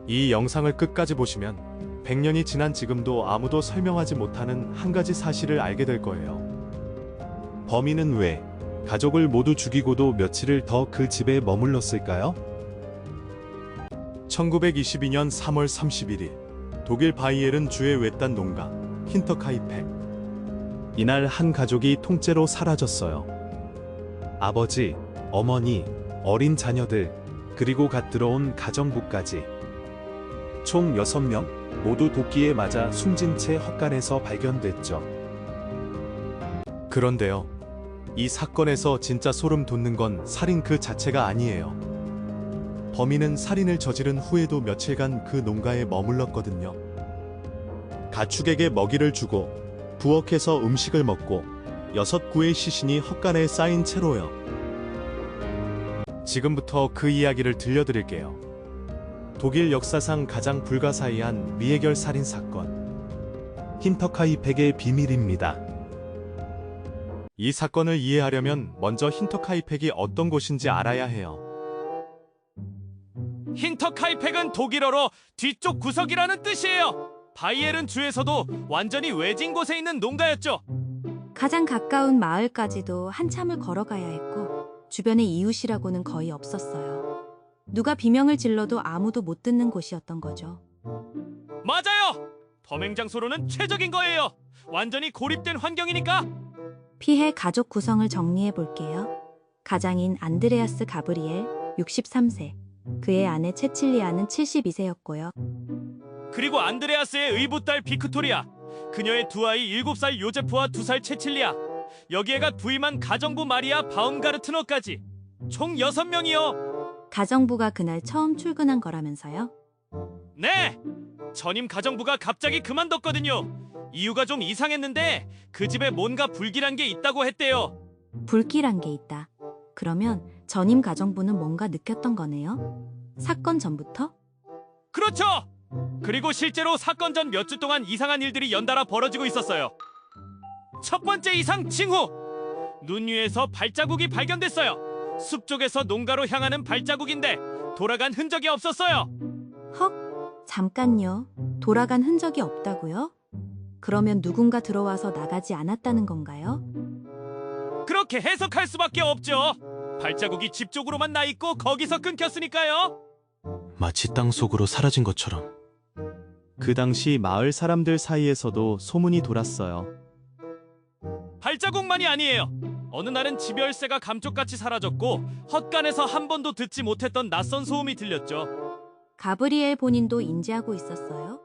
이 영상을 끝까지 보시면 100년이 지난 지금도 아무도 설명하지 못하는 한 가지 사실을 알게 될 거예요. 범인은 왜 가족을 모두 죽이고도 며칠을 더 그 집에 머물렀을까요? 1922년 3월 31일 독일 바이에른 주의 외딴 농가 힌터카이펙. 이날 한 가족이 통째로 사라졌어요. 아버지, 어머니, 어린 자녀들, 그리고 갓 들어온 가정부까지. 총 6명 모두 도끼에 맞아 숨진 채 헛간에서 발견됐죠. 그런데요, 이 사건에서 진짜 소름 돋는 건 살인 그 자체가 아니에요. 범인은 살인을 저지른 후에도 며칠간 그 농가에 머물렀거든요. 가축에게 먹이를 주고 부엌에서 음식을 먹고 6구의 시신이 헛간에 쌓인 채로요. 지금부터 그 이야기를 들려드릴게요. 독일 역사상 가장 불가사의한 미해결 살인 사건, 힌터카이펙의 비밀입니다. 이 사건을 이해하려면 먼저 힌터카이펙이 어떤 곳인지 알아야 해요. 힌터카이펙은 독일어로 뒤쪽 구석이라는 뜻이에요. 바이에른 주에서도 완전히 외진 곳에 있는 농가였죠. 가장 가까운 마을까지도 한참을 걸어가야 했고 주변에 이웃이라고는 거의 없었어요. 누가 비명을 질러도 아무도 못 듣는 곳이었던 거죠. 맞아요! 범행 장소로는 최적인 거예요. 완전히 고립된 환경이니까. 피해 가족 구성을 정리해 볼게요. 가장인 안드레아스 가브리엘 63세, 그의 아내 체칠리아는 72세였고요. 그리고 안드레아스의 의붓딸 빅토리아, 그녀의 두 아이 7살 요제프와 2살 체칠리아, 여기에 갓 부임한 가정부 마리아 바움가르트너까지 총 6명이요. 가정부가 그날 처음 출근한 거라면서요? 네! 전임 가정부가 갑자기 그만뒀거든요. 이유가 좀 이상했는데 그 집에 뭔가 불길한 게 있다고 했대요. 불길한 게 있다. 그러면 전임 가정부는 뭔가 느꼈던 거네요? 사건 전부터? 그렇죠! 그리고 실제로 사건 전 몇 주 동안 이상한 일들이 연달아 벌어지고 있었어요. 첫 번째 이상 징후! 눈 위에서 발자국이 발견됐어요. 숲 쪽에서 농가로 향하는 발자국인데 돌아간 흔적이 없었어요. 헉? 잠깐요. 돌아간 흔적이 없다고요? 그러면 누군가 들어와서 나가지 않았다는 건가요? 그렇게 해석할 수밖에 없죠. 발자국이 집 쪽으로만 나 있고 거기서 끊겼으니까요. 마치 땅속으로 사라진 것처럼. 그 당시 마을 사람들 사이에서도 소문이 돌았어요. 발자국만이 아니에요. 어느 날은 집열쇠가 감쪽같이 사라졌고 헛간에서 한 번도 듣지 못했던 낯선 소음이 들렸죠. 가브리엘 본인도 인지하고 있었어요?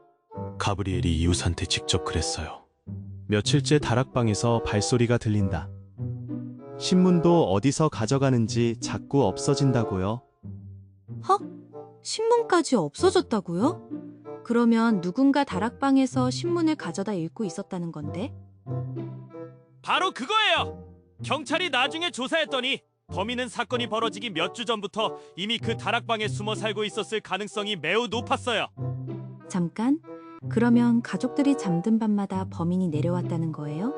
가브리엘이 이웃한테 직접 그랬어요. 며칠째 다락방에서 발소리가 들린다. 신문도 어디서 가져가는지 자꾸 없어진다고요. 헉? 신문까지 없어졌다고요? 그러면 누군가 다락방에서 신문을 가져다 읽고 있었다는 건데? 바로 그거예요. 경찰이 나중에 조사했더니 범인은 사건이 벌어지기 몇 주 전부터 이미 그 다락방에 숨어 살고 있었을 가능성이 매우 높았어요. 잠깐? 그러면 가족들이 잠든 밤마다 범인이 내려왔다는 거예요?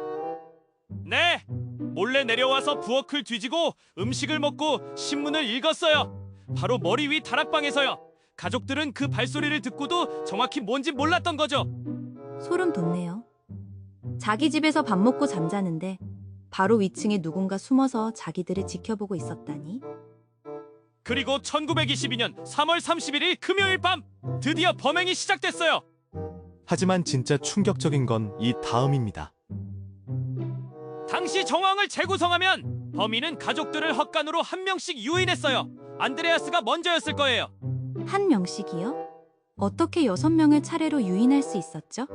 네! 몰래 내려와서 부엌을 뒤지고 음식을 먹고 신문을 읽었어요. 바로 머리 위 다락방에서요. 가족들은 그 발소리를 듣고도 정확히 뭔지 몰랐던 거죠. 소름 돋네요. 자기 집에서 밥 먹고 잠자는데 바로 위층에 누군가 숨어서 자기들을 지켜보고 있었다니. 그리고 1922년 3월 31일 금요일 밤 드디어 범행이 시작됐어요. 하지만 진짜 충격적인 건 이 다음입니다. 당시 정황을 재구성하면 범인은 가족들을 헛간으로 한 명씩 유인했어요. 안드레아스가 먼저였을 거예요. 한 명씩이요? 어떻게 6명을 차례로 유인할 수 있었죠?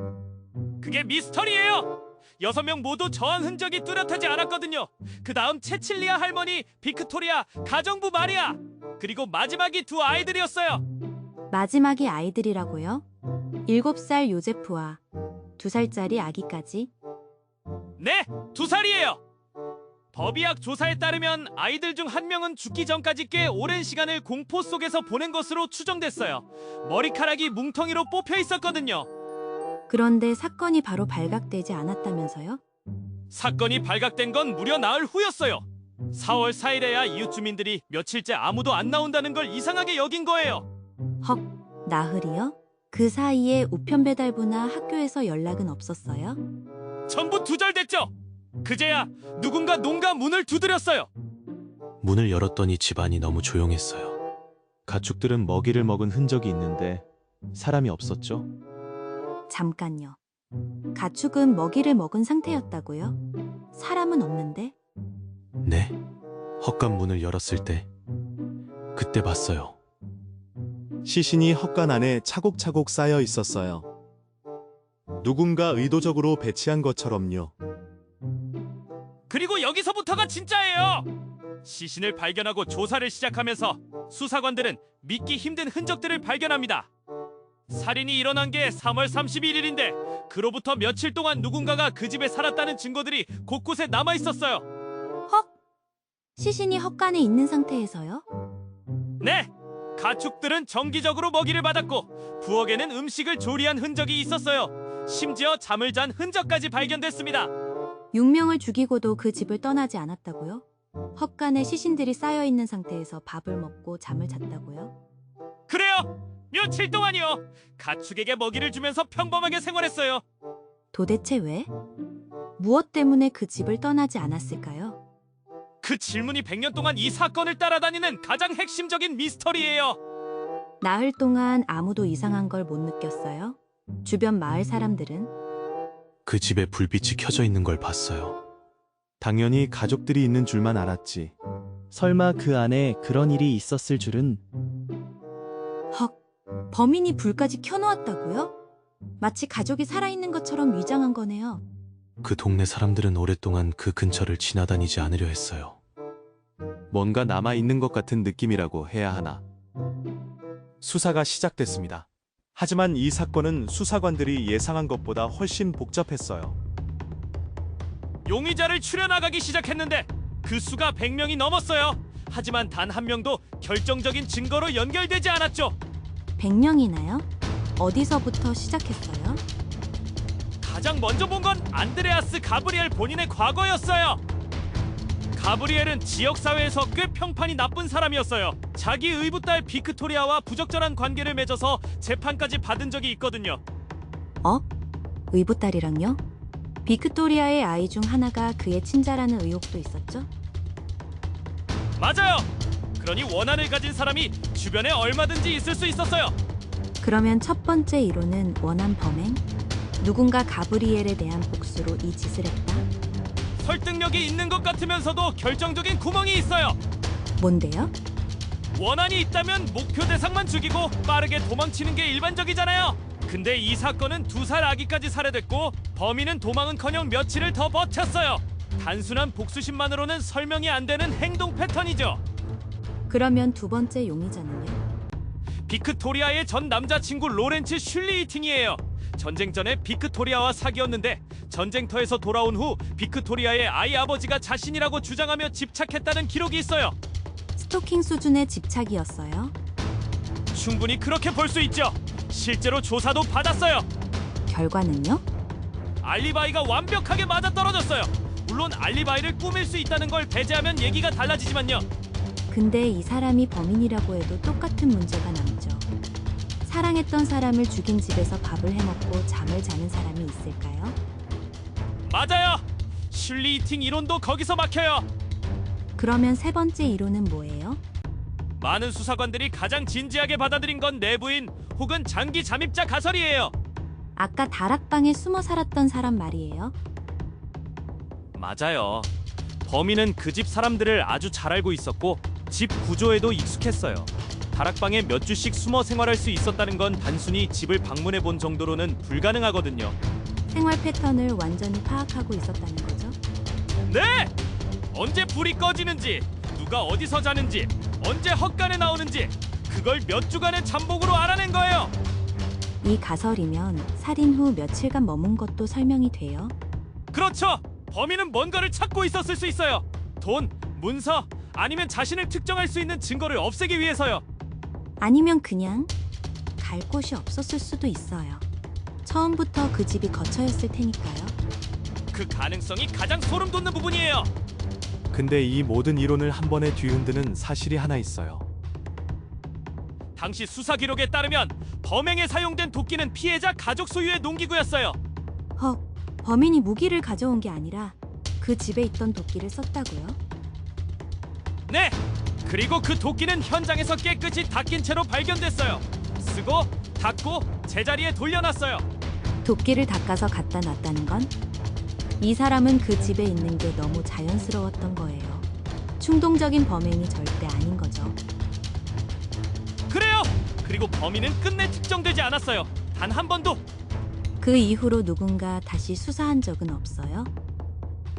그게 미스터리예요. 6명 모두 저항 흔적이 뚜렷하지 않았거든요. 그 다음 체칠리아 할머니, 빅토리아, 가정부 마리아, 그리고 마지막이 두 아이들이었어요. 마지막이 아이들이라고요? 7살 요제프와 2살짜리 아기까지? 네, 2살이에요. 법의학 조사에 따르면 아이들 중 한 명은 죽기 전까지 꽤 오랜 시간을 공포 속에서 보낸 것으로 추정됐어요. 머리카락이 뭉텅이로 뽑혀 있었거든요. 그런데 사건이 바로 발각되지 않았다면서요? 사건이 발각된 건 무려 나흘 후였어요. 4월 4일에야 이웃 주민들이 며칠째 아무도 안 나온다는 걸 이상하게 여긴 거예요. 헉, 나흘이요? 그 사이에 우편 배달부나 학교에서 연락은 없었어요? 전부 두절됐죠. 그제야 누군가 농가 문을 두드렸어요. 문을 열었더니 집안이 너무 조용했어요. 가축들은 먹이를 먹은 흔적이 있는데 사람이 없었죠. 잠깐요. 가축은 먹이를 먹은 상태였다고요? 사람은 없는데? 네. 헛간 문을 열었을 때 그때 봤어요. 시신이 헛간 안에 차곡차곡 쌓여 있었어요. 누군가 의도적으로 배치한 것처럼요. 그리고 여기서부터가 진짜예요. 시신을 발견하고 조사를 시작하면서 수사관들은 믿기 힘든 흔적들을 발견합니다. 살인이 일어난 게 3월 31일인데 그로부터 며칠 동안 누군가가 그 집에 살았다는 증거들이 곳곳에 남아 있었어요. 헉! 시신이 헛간에 있는 상태에서요? 네! 가축들은 정기적으로 먹이를 받았고 부엌에는 음식을 조리한 흔적이 있었어요. 심지어 잠을 잔 흔적까지 발견됐습니다. 6명을 죽이고도 그 집을 떠나지 않았다고요? 헛간에 시신들이 쌓여 있는 상태에서 밥을 먹고 잠을 잤다고요? 그래요! 며칠 동안이요! 가축에게 먹이를 주면서 평범하게 생활했어요. 도대체 왜? 무엇 때문에 그 집을 떠나지 않았을까요? 그 질문이 100년 동안 이 사건을 따라다니는 가장 핵심적인 미스터리예요. 나흘 동안 아무도 이상한 걸 못 느꼈어요? 주변 마을 사람들은? 그 집에 불빛이 켜져 있는 걸 봤어요. 당연히 가족들이 있는 줄만 알았지. 설마 그 안에 그런 일이 있었을 줄은. 헉, 범인이 불까지 켜놓았다고요? 마치 가족이 살아있는 것처럼 위장한 거네요. 그 동네 사람들은 오랫동안 그 근처를 지나다니지 않으려 했어요. 뭔가 남아있는 것 같은 느낌이라고 해야 하나. 수사가 시작됐습니다. 하지만 이 사건은 수사관들이 예상한 것보다 훨씬 복잡했어요. 용의자를 추려나가기 시작했는데 그 수가 100명이 넘었어요. 하지만 단 한 명도 결정적인 증거로 연결되지 않았죠. 100명이나요? 어디서부터 시작했어요? 가장 먼저 본 건 안드레아스 가브리엘 본인의 과거였어요. 가브리엘은 지역사회에서 꽤 평판이 나쁜 사람이었어요. 자기 의붓딸 빅토리아와 부적절한 관계를 맺어서 재판까지 받은 적이 있거든요. 의붓딸이랑요? 빅토리아의 아이 중 하나가 그의 친자라는 의혹도 있었죠? 맞아요. 그러니 원한을 가진 사람이 주변에 얼마든지 있을 수 있었어요. 그러면 첫 번째 이론은 원한 범행? 누군가 가브리엘에 대한 복수로 이 짓을 했다? 설득력이 있는 것 같으면서도 결정적인 구멍이 있어요. 뭔데요? 원한이 있다면 목표 대상만 죽이고 빠르게 도망치는 게 일반적이잖아요. 근데 이 사건은 2살 아기까지 살해됐고 범인은 도망은커녕 며칠을 더 버텼어요. 단순한 복수심만으로는 설명이 안 되는 행동 패턴이죠. 그러면 두 번째 용의자는요? 빅토리아의 전 남자친구 로렌츠 슐리히팅이에요. 전쟁 전에 빅토리아와 사귀었는데 전쟁터에서 돌아온 후 빅토리아의 아이 아버지가 자신이라고 주장하며 집착했다는 기록이 있어요. 스토킹 수준의 집착이었어요? 충분히 그렇게 볼 수 있죠. 실제로 조사도 받았어요. 결과는요? 알리바이가 완벽하게 맞아떨어졌어요. 물론 알리바이를 꾸밀 수 있다는 걸 배제하면 얘기가 달라지지만요. 근데 이 사람이 범인이라고 해도 똑같은 문제가 남죠. 사랑했던 사람을 죽인 집에서 밥을 해먹고 잠을 자는 사람이 있을까요? 맞아요. 슐리히팅 이론도 거기서 막혀요. 그러면 세 번째 이론은 뭐예요? 많은 수사관들이 가장 진지하게 받아들인 건 내부인 혹은 장기 잠입자 가설이에요. 아까 다락방에 숨어 살았던 사람 말이에요? 맞아요. 범인은 그 집 사람들을 아주 잘 알고 있었고 집 구조에도 익숙했어요. 다락방에 몇 주씩 숨어 생활할 수 있었다는 건 단순히 집을 방문해 본 정도로는 불가능하거든요. 생활 패턴을 완전히 파악하고 있었다는 거죠? 네! 언제 불이 꺼지는지, 누가 어디서 자는지, 언제 헛간에 나오는지 그걸 몇 주간의 잠복으로 알아낸 거예요. 이 가설이면 살인 후 며칠간 머문 것도 설명이 돼요? 그렇죠. 범인은 뭔가를 찾고 있었을 수 있어요. 돈, 문서, 아니면 자신을 특정할 수 있는 증거를 없애기 위해서요. 아니면 그냥 갈 곳이 없었을 수도 있어요. 처음부터 그 집이 거처였을 테니까요. 그 가능성이 가장 소름 돋는 부분이에요. 근데 이 모든 이론을 한 번에 뒤흔드는 사실이 하나 있어요. 당시 수사 기록에 따르면 범행에 사용된 도끼는 피해자 가족 소유의 농기구였어요. 헉, 범인이 무기를 가져온 게 아니라 그 집에 있던 도끼를 썼다고요? 네. 그리고 그 도끼는 현장에서 깨끗이 닦인 채로 발견됐어요. 쓰고 닦고 제자리에 돌려놨어요. 도끼를 닦아서 갖다 놨다는 건 이 사람은 그 집에 있는 게 너무 자연스러웠던 거예요. 충동적인 범행이 절대 아닌 거죠. 그래요. 그리고 범인은 끝내 특정되지 않았어요. 단 한 번도. 그 이후로 누군가 다시 수사한 적은 없어요?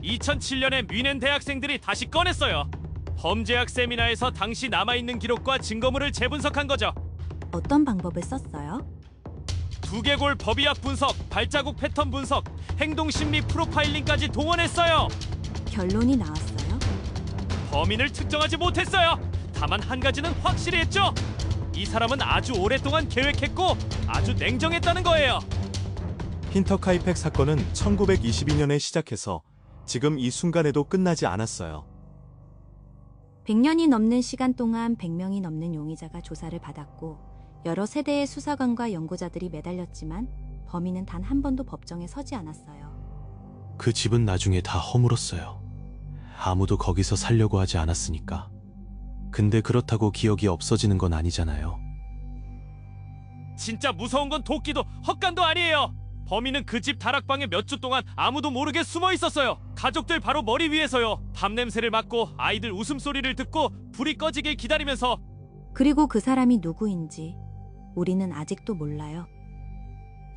2007년에 뮌헨 대학생들이 다시 꺼냈어요. 범죄학 세미나에서 당시 남아있는 기록과 증거물을 재분석한 거죠. 어떤 방법을 썼어요? 두개골 법의학 분석, 발자국 패턴 분석, 행동심리 프로파일링까지 동원했어요. 결론이 나왔어요? 범인을 특정하지 못했어요. 다만 한 가지는 확실히 했죠. 이 사람은 아주 오랫동안 계획했고 아주 냉정했다는 거예요. 힌터카이팩 사건은 1922년에 시작해서 지금 이 순간에도 끝나지 않았어요. 100년이 넘는 시간 동안 100명이 넘는 용의자가 조사를 받았고 여러 세대의 수사관과 연구자들이 매달렸지만 범인은 단 한 번도 법정에 서지 않았어요. 그 집은 나중에 다 허물었어요. 아무도 거기서 살려고 하지 않았으니까. 근데 그렇다고 기억이 없어지는 건 아니잖아요. 진짜 무서운 건 도끼도 헛간도 아니에요. 범인은 그 집 다락방에 몇 주 동안 아무도 모르게 숨어 있었어요. 가족들 바로 머리 위에서요. 밤 냄새를 맡고 아이들 웃음소리를 듣고 불이 꺼지길 기다리면서. 그리고 그 사람이 누구인지 우리는 아직도 몰라요.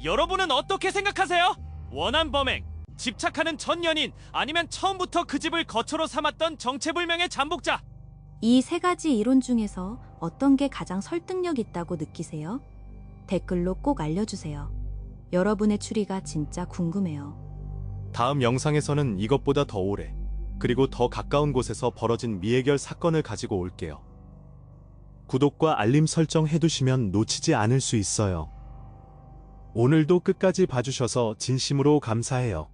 여러분은 어떻게 생각하세요? 원한 범행, 집착하는 전 연인, 아니면 처음부터 그 집을 거처로 삼았던 정체불명의 잠복자. 이 세 가지 이론 중에서 어떤 게 가장 설득력 있다고 느끼세요? 댓글로 꼭 알려주세요. 여러분의 추리가 진짜 궁금해요. 다음 영상에서는 이것보다 더 오래, 그리고 더 가까운 곳에서 벌어진 미해결 사건을 가지고 올게요. 구독과 알림 설정 해두시면 놓치지 않을 수 있어요. 오늘도 끝까지 봐주셔서 진심으로 감사해요.